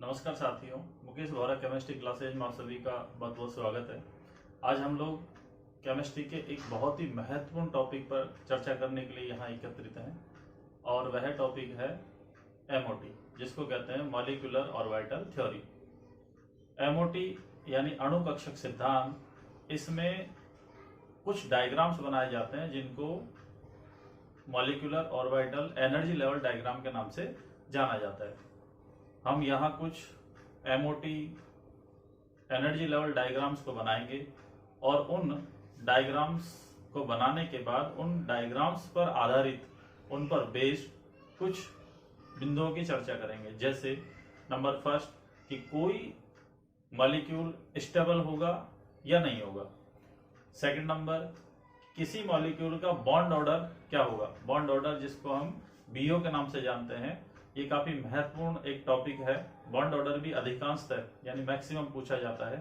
नमस्कार साथियों, Mukesh Gaura chemistry classes में आप सभी का बहुत बहुत स्वागत है। आज हम लोग केमिस्ट्री के एक बहुत ही महत्वपूर्ण टॉपिक पर चर्चा करने के लिए यहाँ एकत्रित हैं और वह टॉपिक है एमओटी, जिसको कहते हैं मॉलिक्यूलर ऑर्बिटल थ्योरी। एमओटी यानी अणुकक्षक सिद्धांत। इसमें कुछ डायग्राम्स बनाए जाते हैं जिनको molecular orbital energy level diagram के नाम से जाना जाता है। हम यहाँ कुछ एमओटी एनर्जी लेवल डायग्राम्स को बनाएंगे और उन डायग्राम्स को बनाने के बाद उन डायग्राम्स पर आधारित, उन पर बेस्ड कुछ बिंदुओं की चर्चा करेंगे। जैसे नंबर फर्स्ट कि कोई मॉलिक्यूल स्टेबल होगा या नहीं होगा। सेकंड नंबर, किसी मॉलिक्यूल का बॉन्ड ऑर्डर क्या होगा। बॉन्ड ऑर्डर जिसको हम बीओ के नाम से जानते हैं, ये काफी महत्वपूर्ण एक टॉपिक है। बॉन्ड ऑर्डर भी अधिकांशतः यानी मैक्सिमम पूछा जाता है।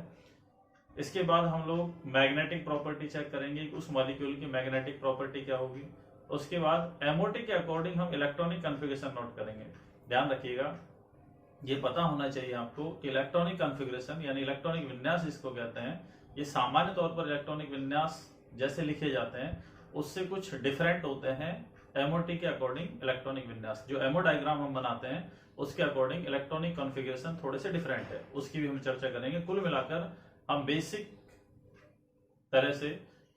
इसके बाद हम लोग मैग्नेटिक प्रॉपर्टी चेक करेंगे कि उस मॉलिक्यूल की मैग्नेटिक प्रॉपर्टी क्या होगी। उसके बाद एमओटी के अकॉर्डिंग हम इलेक्ट्रॉनिक कॉन्फ़िगरेशन नोट करेंगे। ध्यान रखिएगा, ये पता होना चाहिए आपको कि इलेक्ट्रॉनिक कॉन्फ़िगरेशन यानी इलेक्ट्रॉनिक विन्यास इसको कहते हैं। ये सामान्य तौर पर इलेक्ट्रॉनिक विन्यास जैसे लिखे जाते हैं उससे कुछ डिफरेंट होते हैं एमओटी के अकॉर्डिंग इलेक्ट्रॉनिक विन्यास। जो एमओ डायग्राम हम बनाते हैं उसके अकॉर्डिंग इलेक्ट्रॉनिक कॉन्फ़िगरेशन थोड़े से डिफरेंट है, उसकी भी हम चर्चा करेंगे। कुल मिलाकर हम बेसिक तरह से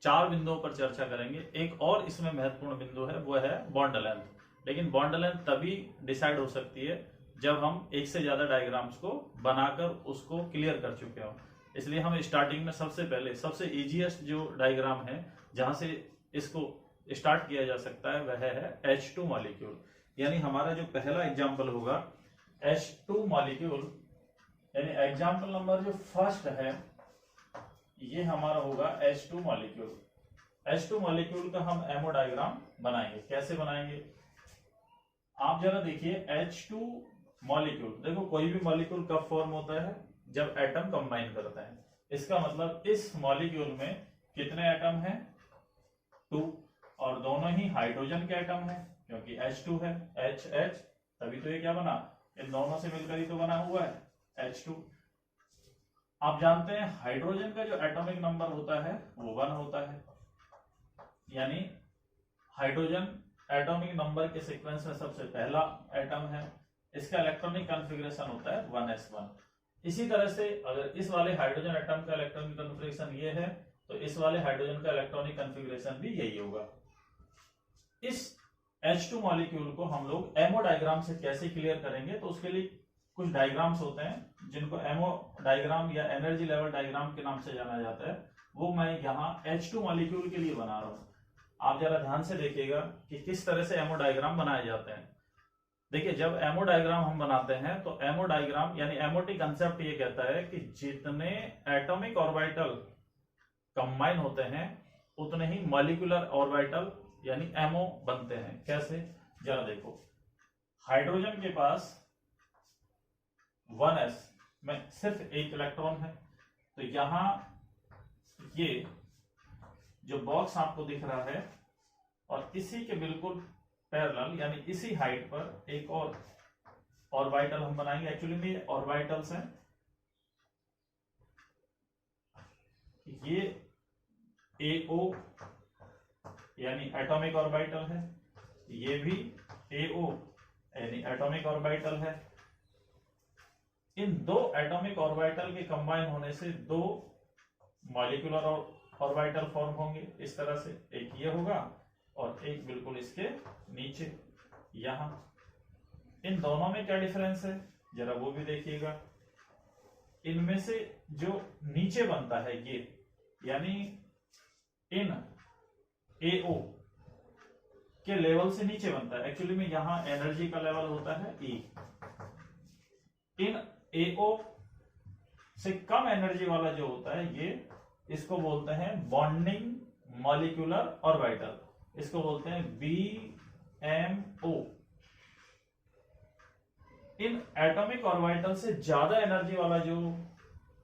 4 बिंदुओं पर चर्चा करेंगे। एक और इसमें महत्वपूर्ण बिंदु है, वो है बॉन्ड लेंथ। लेकिन बॉन्ड लेंथ तभी डिसाइड हो सकती है जब हम एक से ज्यादा डायग्राम्स को बनाकर उसको क्लियर कर चुके हों। इसलिए हम स्टार्टिंग में सबसे पहले सबसे इजीएस्ट जो डायग्राम है जहां से इसको स्टार्ट किया जा सकता है वह है H2 मॉलिक्यूल। यानी हमारा जो पहला एग्जाम्पल होगा H2 मॉलिक्यूल, यानी एग्जाम्पल नंबर जो फर्स्ट है ये हमारा होगा H2 मॉलिक्यूल। H2 मॉलिक्यूल का हम एमओ डायग्राम बनाएंगे। कैसे बनाएंगे आप जरा देखिए। H2 मॉलिक्यूल, देखो कोई भी मॉलिक्यूल कब फॉर्म होता है जब एटम कंबाइन करते हैं। इसका मतलब इस मॉलिक्यूल में कितने एटम हैं, 2, और दोनों ही हाइड्रोजन के एटम है क्योंकि H2 है, HH, तभी तो ये क्या बना, इन दोनों से मिलकर ही तो बना हुआ है H2। आप जानते हैं हाइड्रोजन का जो एटॉमिक नंबर होता है वो 1 होता है, यानी हाइड्रोजन एटॉमिक नंबर के सीक्वेंस में सबसे पहला एटम है। इसका इलेक्ट्रॉनिक कॉन्फ़िगरेशन होता है 1s1। इसी तरह से अगर इस वाले हाइड्रोजन एटम का इलेक्ट्रॉनिक कॉन्फ़िगरेशन ये है तो इस वाले हाइड्रोजन का इलेक्ट्रॉनिक कॉन्फ़िगरेशन भी यही होगा। इस H2 मॉलिक्यूल को हम लोग एमओ डायग्राम से कैसे क्लियर करेंगे, तो उसके लिए कुछ डायग्राम्स होते हैं जिनको एमओ डायग्राम या एनर्जी लेवल डायग्राम के नाम से जाना जाता है। वो मैं यहाँ H2 मॉलिक्यूल के लिए बना रहा हूँ। आप जरा ध्यान से देखिएगा कि किस तरह से एमओ डायग्राम बनाए जाते हैं। देखिए, जब एमओ डायग्राम हम बनाते हैं तो एमओ डायग्राम यानी एमओटी कंसेप्ट ये कहता है कि जितने एटॉमिक ऑर्बिटल कंबाइन होते हैं उतने ही मॉलिक्यूलर ऑर्बिटल यानी एमओ बनते हैं। कैसे, जरा देखो। हाइड्रोजन के पास 1s में सिर्फ एक इलेक्ट्रॉन है, तो यहां ये जो बॉक्स आपको दिख रहा है और इसी के बिल्कुल पैरेलल यानी इसी हाइट पर एक और ऑर्बिटल हम बनाएंगे। एक्चुअली में ये ऑर्बिटल्स हैं, ये AO यानी एटॉमिक ऑर्बिटल है, ये भी AO यानी एटॉमिक ऑर्बिटल है। इन 2 एटॉमिक ऑर्बिटल के कंबाइन होने से 2 मॉलिक्यूलर ऑर्बिटल फॉर्म होंगे। इस तरह से एक ये होगा और एक बिल्कुल इसके नीचे यहां। इन दोनों में क्या डिफरेंस है जरा वो भी देखिएगा। इनमें से जो नीचे बनता है ये, यानी इन AO के लेवल से नीचे बनता है। एक्चुअली में यहां एनर्जी का लेवल होता है E। इन AO से कम एनर्जी वाला जो होता है ये, इसको बोलते हैं बॉन्डिंग मॉलिक्यूलर ऑर्बिटल, इसको बोलते हैं BMO। इन एटॉमिक ऑर्बिटल से ज्यादा एनर्जी वाला जो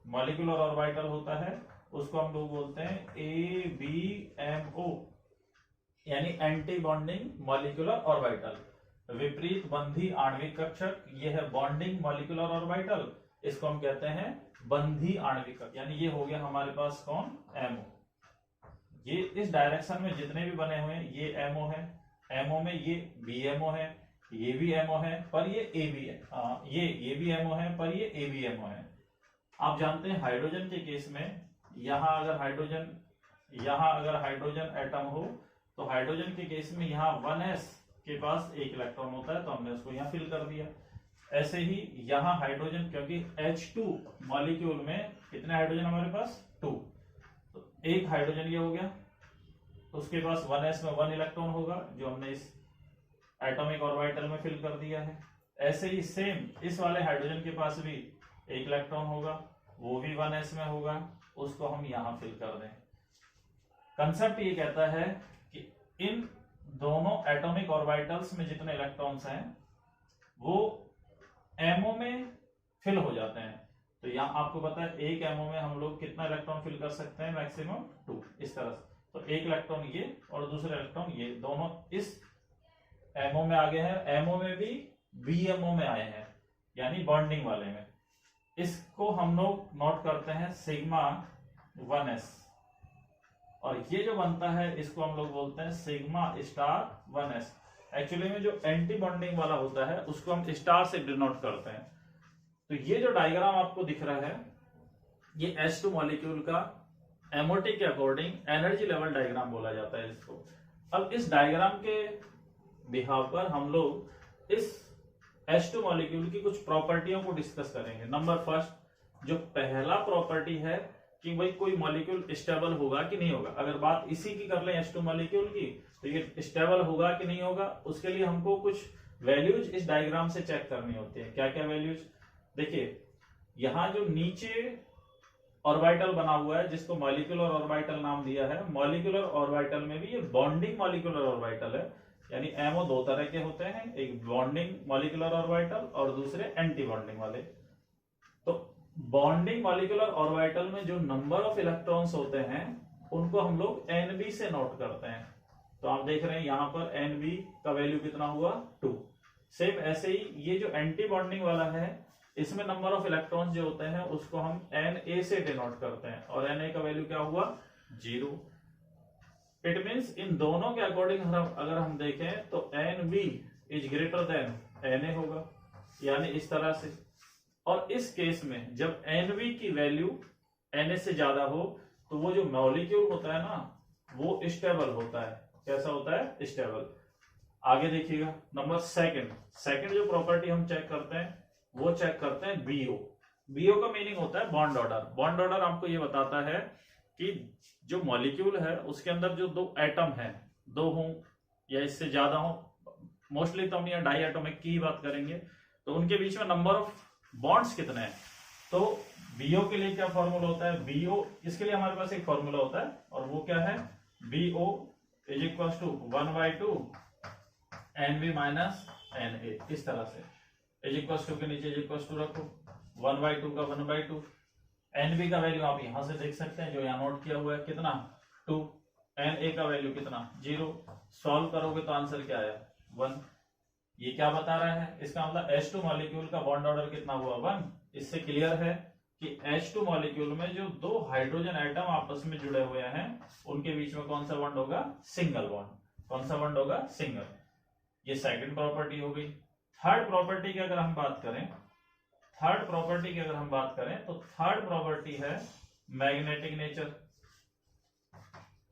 मॉलिक्यूलर ऑर्बिटल होता है उसको हम लोग बोलते हैं ABMO यानी एंटी बॉन्डिंग मॉलिक्यूलर ऑर्बिटल। विपरीत बंधी आणविक कक्षक, ये है बॉन्डिंग मॉलिक्यूलर ऑर्बिटल, इसको हम कहते हैं बंधी आणविक कक्षक। यानी ये हो गया हमारे पास कौन, एमओ। ये इस डायरेक्शन में जितने भी बने हुए हैं ये एमओ है, एमओ में ये बीएमओ है, ये भी एमओ है, पर ये ए बी है, ये भी एमओ है, पर ये ए बी एमओ है। आप जानते हैं हाइड्रोजन के केस में यहाँ अगर हाइड्रोजन एटम हो तो हाइड्रोजन के केस में यहाँ 1s के पास एक इलेक्ट्रॉन होता है, तो हमने उसको यहाँ फिल कर दिया। ऐसे ही यहाँ हाइड्रोजन, क्योंकि H2 मॉलिक्यूल में कितने हाइड्रोजन हमारे पास, 2, तो एक हाइड्रोजन ये हो गया, तो उसके पास 1s में 1 इलेक्ट्रॉन होगा जो हमने इस एटॉमिक ऑर्बिटल में फिल कर दिया है। ऐसे ही सेम इस वाले हाइड्रोजन के पास भी एक इलेक्ट्रॉन होगा, वो भी 1s में होगा, उसको हम यहां फिल कर दें। कंसेप्ट ये कहता है कि इन दोनों एटॉमिक ऑर्बिटल्स में जितने इलेक्ट्रॉन्स हैं वो एमओ में फिल हो जाते हैं। तो यहाँ आपको पता है एक एमओ में हम लोग कितना इलेक्ट्रॉन फिल कर सकते हैं, मैक्सिमम 2, इस तरह से। तो एक इलेक्ट्रॉन ये और दूसरा इलेक्ट्रॉन ये, दोनों इस एमओ में आ गए हैं, एमओ में भी बीएमओ में आए हैं, यानी बॉन्डिंग वाले में। इसको हम लोग नोट करते हैं सिग्मा 1s, और ये जो बनता है इसको हम लोग बोलते हैं सिग्मा स्टार 1s। एक्चुअली में जो एंटी बॉन्डिंग वाला होता है उसको हम स्टार से डिनोट करते हैं। तो ये जो डायग्राम आपको दिख रहा है ये H2 मॉलिक्यूल का एमओटी के अकॉर्डिंग एनर्जी लेवल डायग्राम बोला जाता है इसको। अब इस डायग्राम के बिहाव पर हम लोग इस H2 मॉलिक्यूल की कुछ प्रॉपर्टियों को डिस्कस करेंगे। नंबर फर्स्ट, जो पहला प्रॉपर्टी है कि भाई कोई मॉलिक्यूल स्टेबल होगा कि नहीं होगा। अगर बात इसी की कर लें H2 मॉलिक्यूल की, तो ये स्टेबल होगा कि नहीं होगा, उसके लिए हमको कुछ वैल्यूज इस डायग्राम से चेक करनी होती है। क्या क्या वैल्यूज, देखिए यहाँ जो नीचे ऑर्बिटल बना हुआ है जिसको मॉलिक्यूलर ऑर्बिटल नाम दिया है, मॉलिक्यूलर ऑर्बिटल में भी ये बॉन्डिंग मॉलिक्यूलर ऑर्बिटल है। यानी एमओ दो तरह के होते हैं, एक बॉन्डिंग मॉलिक्यूलर ऑर्बिटल और दूसरे एंटी बॉन्डिंग वाले। तो बॉन्डिंग मॉलिक्यूलर ऑर्बिटल में जो नंबर ऑफ इलेक्ट्रॉन्स होते हैं उनको हम लोग एनबी से नोट करते हैं। तो आप देख रहे हैं यहाँ पर एनबी का वैल्यू कितना हुआ, 2। सेम ऐसे ही ये जो एंटी बॉन्डिंग वाला है इसमें नंबर ऑफ इलेक्ट्रॉन्स जो होते हैं उसको हम Na से डिनोट करते हैं, और Na का वैल्यू क्या हुआ, 0। इट मीन्स इन दोनों के अकॉर्डिंग अगर हम देखें तो NB is greater than Na होगा, यानी इस तरह से। और इस केस में जब NB की वैल्यू Na से ज्यादा हो तो वो जो मॉलिक्यूल होता है ना वो स्टेबल होता है। कैसा होता है, स्टेबल। आगे देखिएगा नंबर सेकंड जो प्रॉपर्टी हम चेक करते हैं वो चेक करते हैं बीओ का मीनिंग होता है बॉन्ड ऑर्डर। बॉन्ड ऑर्डर आपको ये बताता है कि जो मॉलिक्यूल है उसके अंदर जो 2 एटम है, 2 हों या इससे ज्यादा हो, मोस्टली तो हम यहाँ डाई एटॉमिक की ही बात करेंगे, तो उनके बीच में नंबर ऑफ बॉन्ड्स कितने हैं। तो बीओ के लिए क्या फॉर्मूला होता है, बीओ, इसके लिए हमारे पास एक फॉर्मूला होता है और वो क्या है, BO is equal to 1/2 NB minus Na। इस तरह से इज इक्वल टू के नीचे इज इक्वल टू रखो, 1/2 का 1/2। NB का वैल्यू आप यहां से देख सकते हैं जो यहाँ नोट किया हुआ है, कितना, 2। Na का वैल्यू कितना, 0। सॉल्व करोगे तो आंसर क्या आया, 1। ये क्या बता रहा है, इसका मतलब H2 मॉलिक्यूल का बॉन्ड ऑर्डर कितना हुआ, 1। इससे क्लियर है कि H2 मॉलिक्यूल में जो 2 हाइड्रोजन एटम आपस में जुड़े हुए हैं उनके बीच में कौन सा बॉन्ड होगा, सिंगल बॉन्ड। कौन सा बॉन्ड होगा, सिंगल। ये सेकंड प्रॉपर्टी हो गई। थर्ड प्रॉपर्टी की अगर हम बात करें तो थर्ड प्रॉपर्टी है मैग्नेटिक नेचर,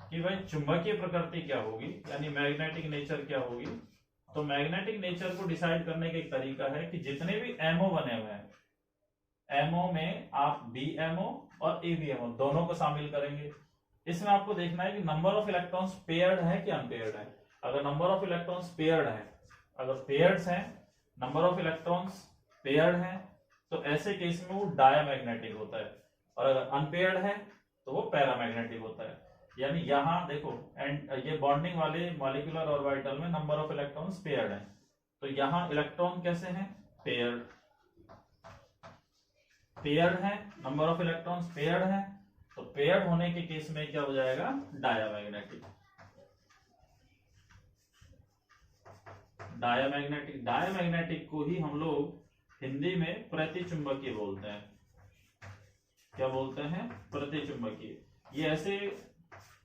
कि भाई चुंबकीय प्रकृति क्या होगी, यानी मैग्नेटिक नेचर क्या होगी। तो मैग्नेटिक नेचर को डिसाइड करने का एक तरीका है कि जितने भी एमओ बने हुए हैं, एमओ में आप बीएमओ और एबीएमओ दोनों को शामिल करेंगे। इसमें आपको देखना है कि नंबर ऑफ इलेक्ट्रॉन्स पेयर्ड है कि अनपेयर्ड है। अगर नंबर ऑफ इलेक्ट्रॉन्स पेयर्ड है, अगर पेयर्ड्स हैं, नंबर ऑफ इलेक्ट्रॉन्स पेयर्ड हैं, तो ऐसे केस में वो डायामैग्नेटिक होता है, और अगर अनपेयर्ड है तो वो पैरामैग्नेटिक होता है। यानी यहां देखो, एंड ये बॉन्डिंग वाले मॉलिक्यूलर ऑर्बिटल में नंबर ऑफ इलेक्ट्रॉन्स पेयर्ड हैं, तो यहां इलेक्ट्रॉन कैसे हैं, पेयर्ड है, नंबर ऑफ इलेक्ट्रॉन्स पेयर्ड है, तो पेयर्ड होने के केस में क्या हो जाएगा, डायामैग्नेटिक। डायामैग्नेटिक। डायामैग्नेटिक को ही हम लोग हिंदी में प्रतिचुंबकीय बोलते हैं। क्या बोलते हैं? प्रतिचुंबकीय। ये ऐसे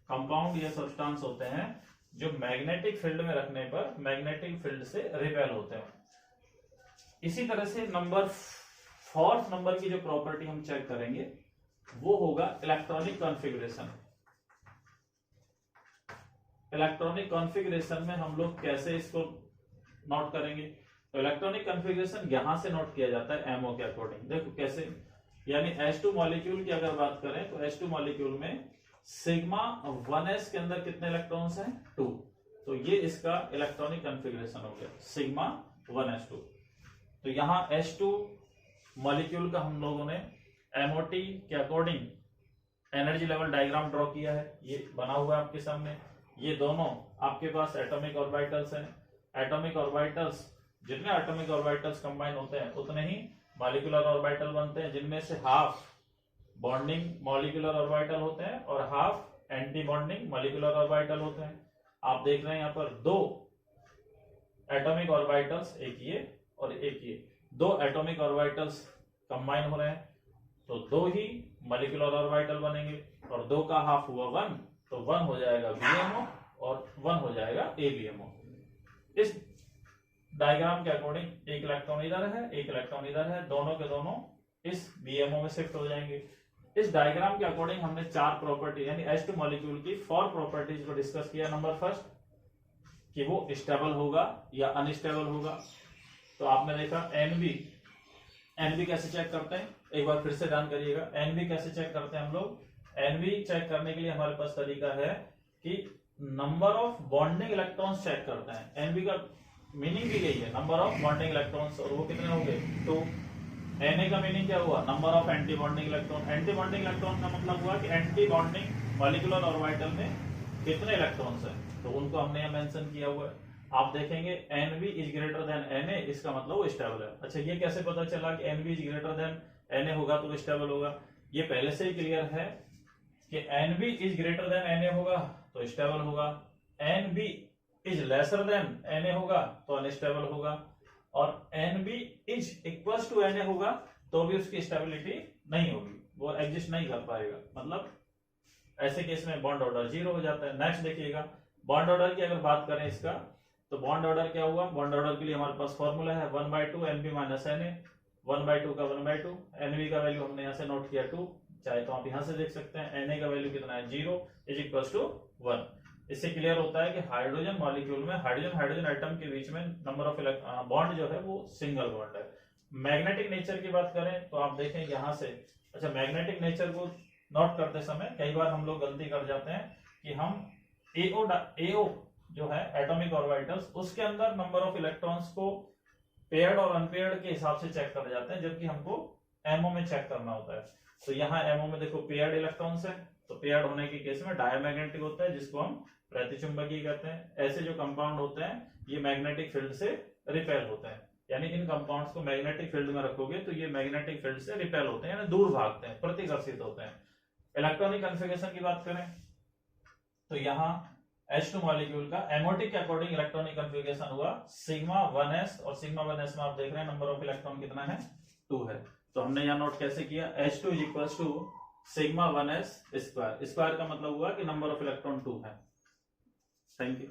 कंपाउंड या सब्सटेंस होते हैं जो मैग्नेटिक फील्ड में रखने पर मैग्नेटिक फील्ड से रिपेल होते हैं। इसी तरह से फोर्थ नंबर की जो प्रॉपर्टी हम चेक करेंगे वो होगा इलेक्ट्रॉनिक कॉन्फ़िगरेशन। इलेक्ट्रॉनिक कॉन्फ़िगरेशन में हम लोग कैसे इसको नोट करेंगे? तो इलेक्ट्रॉनिक कॉन्फ़िगरेशन यहां से नोट किया जाता है एमओ के अकॉर्डिंग। देखो कैसे, यानी H2 मॉलिक्यूल की अगर बात करें तो H2 मॉलिक्यूल में सिग्मा 1s के अंदर कितने इलेक्ट्रॉन्स हैं? 2। तो ये इसका इलेक्ट्रॉनिक कॉन्फ़िगरेशन हो गया, सिग्मा 1s2। तो यहाँ H2 मॉलिक्यूल का हम लोगों ने MOT के according energy level diagram draw किया है। ये बना हुआ है आपके सामने। ये दोनों आपके पास एटॉमिक ऑर्बिटल्स हैं। एटॉमिक ऑर्बिटल्स, जितने एटॉमिक ऑर्बिटल्स कंबाइन होते हैं उतने ही मॉलिक्यूलर ऑर्बिटल बनते हैं, जिनमें से हाफ बॉन्डिंग मॉलिक्यूलर ऑर्बिटल होते हैं और half anti bonding molecular orbital होते हैं। आप देख रहे हैं यहाँ पर दो एटॉमिक ऑर्बिटल्स, एक ये और एक ये, दो एटॉमिक ऑर्बिटल्स कंबाइन हो रहे हैं तो दो ही मॉलिक्यूलर ऑर्बिटल बनेंगे और दो का हाफ हुआ 1, तो 1 हो जाएगा VMO और 1 हो जाएगा ABMO। इस डायग्राम के अकॉर्डिंग एक इलेक्ट्रॉन इधर है, एक इलेक्ट्रॉन इधर है, दोनों के दोनों इस VMO में शिफ्ट हो जाएंगे। इस डायग्राम के अकॉर्डिंग हमने 4 प्रॉपर्टी यानी H2 मॉलिक्यूल की 4 प्रॉपर्टीज को डिस्कस किया। नंबर फर्स्ट कि वो स्टेबल होगा या अनस्टेबल होगा। तो आपने देखा NB कैसे चेक करते हैं, एक बार फिर से ध्यान करिएगा। NB कैसे चेक करते हैं हम लोग? NB चेक करने के लिए हमारे पास तरीका है कि number of bonding electrons check करते हैं। NB का मीनिंग भी यही है, नंबर ऑफ बॉन्डिंग इलेक्ट्रॉन्स, और वो कितने हो गए? 2। Na का मीनिंग क्या हुआ? Number of anti bonding electron. Anti bonding electron का मतलब हुआ कि एंटी बॉन्डिंग मॉलिक्यूलर ऑर्बिटल में कितने इलेक्ट्रॉन्स हैं, तो उनको हमने यहाँ मेंशन किया हुआ है। आप देखेंगे NB is greater than Na, इसका मतलब वो स्टेबल है। अच्छा, ये कैसे पता चला कि NB is greater than Na होगा तो स्टेबल होगा? ये पहले से ही क्लियर है कि NB is greater than Na होगा तो स्टेबल होगा, NB is lesser than Na होगा तो अनस्टेबल होगा, और NB is equals to Na होगा तो भी उसकी स्टेबिलिटी नहीं होगी, वो एग्जिस्ट नहीं कर पाएगा। मतलब ऐसे केस में बॉन्ड ऑर्डर 0 हो जाता है। नेक्स्ट देखिएगा, बॉन्ड ऑर्डर की अगर बात करें इसका, तो बॉन्ड ऑर्डर क्या हुआ? बॉन्ड ऑर्डर के लिए हमारे पास फॉर्मूला है 1/2 NB माइनस Na। 1/2 का 1/2, NB का वैल्यू हमने यहाँ से नोट किया 2, चाहे तो आप यहाँ से देख सकते हैं। Na का वैल्यू कितना है? 0 इज इक्वल्स टू 1। इससे क्लियर होता है कि हाइड्रोजन मॉलिक्यूल में हाइड्रोजन एटम के बीच में नंबर ऑफ बॉन्ड जो है वो सिंगल बॉन्ड है। मैग्नेटिक नेचर की बात करें तो आप देखें यहाँ से, अच्छा मैग्नेटिक नेचर को नोट करते समय कई बार हम लोग गलती कर जाते हैं कि हम AO जो है एटॉमिक ऑर्बिटल्स, उसके अंदर नंबर ऑफ इलेक्ट्रॉन्स को पेयर्ड और अनपेयर्ड के हिसाब से चेक कर जाते हैं, जबकि हमको MO में चेक करना होता है। तो यहाँ MO में देखो पेयर्ड इलेक्ट्रॉन्स है, तो पेयर्ड होने के केस में डायमैग्नेटिक होता है, जिसको हम प्रतिचुंबकीय कहते हैं। ऐसे जो कंपाउंड होते हैं ये मैग्नेटिक फील्ड से रिपेल होते हैं, यानी इन कंपाउंड्स को मैग्नेटिक फील्ड में रखोगे तो ये मैग्नेटिक फील्ड से रिपेल होते हैं, यानी दूर भागते हैं, प्रतिकर्षित होते हैं। इलेक्ट्रॉनिक कॉन्फ़िगरेशन की बात करें तो यहाँ H2 मॉलिक्यूल का MOT के अकॉर्डिंग इलेक्ट्रॉनिक कॉन्फ़िगरेशन हुआ सिग्मा 1s, और सिग्मा 1s में आप देख रहे हैं नंबर ऑफ इलेक्ट्रॉन कितना है? 2 है। तो हमने यहाँ नोट कैसे किया? H2 is equal to sigma 1s square. Square का मतलब हुआ कि नंबर ऑफ इलेक्ट्रॉन 2 है। Thank you.